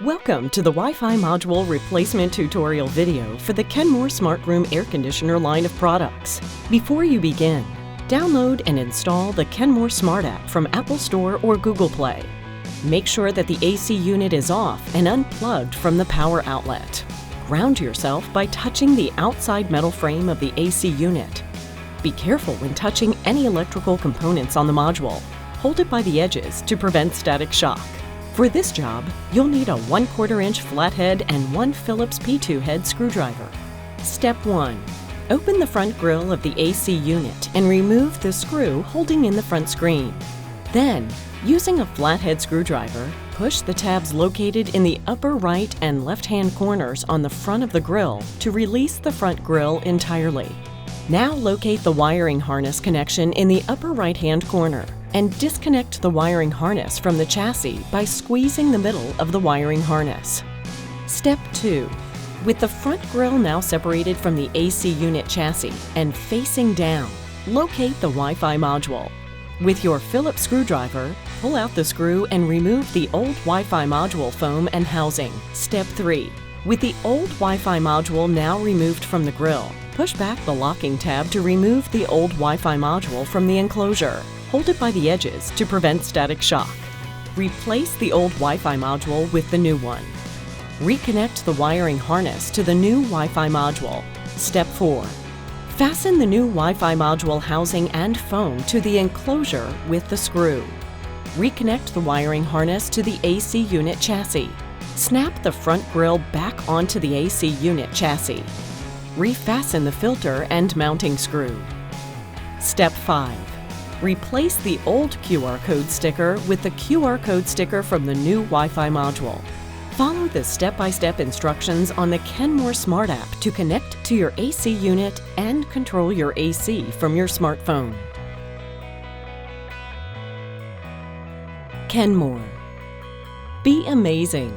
Welcome to the Wi-Fi module replacement tutorial video for the Kenmore Smart Room Air Conditioner line of products. Before you begin, download and install the Kenmore Smart app from Apple Store or Google Play. Make sure that the AC unit is off and unplugged from the power outlet. Ground yourself by touching the outside metal frame of the AC unit. Be careful when touching any electrical components on the module. Hold it by the edges to prevent static shock. For this job, you'll need a 1/4 inch flathead and one Phillips P2 head screwdriver. Step 1. Open the front grille of the AC unit and remove the screw holding in the front screen. Then, using a flathead screwdriver, push the tabs located in the upper right and left-hand corners on the front of the grille to release the front grille entirely. Now locate the wiring harness connection in the upper right-hand corner and disconnect the wiring harness from the chassis by squeezing the middle of the wiring harness. Step 2. With the front grille now separated from the AC unit chassis and facing down, locate the Wi-Fi module. With your Phillips screwdriver, pull out the screw and remove the old Wi-Fi module foam and housing. Step 3. With the old Wi-Fi module now removed from the grille, push back the locking tab to remove the old Wi-Fi module from the enclosure. Hold it by the edges to prevent static shock. Replace the old Wi-Fi module with the new one. Reconnect the wiring harness to the new Wi-Fi module. Step 4. Fasten the new Wi-Fi module housing and foam to the enclosure with the screw. Reconnect the wiring harness to the AC unit chassis. Snap the front grille back onto the AC unit chassis. Refasten the filter and mounting screw. Step 5. Replace the old QR code sticker with the QR code sticker from the new Wi-Fi module. Follow the step-by-step instructions on the Kenmore Smart app to connect to your AC unit and control your AC from your smartphone. Kenmore. Be amazing.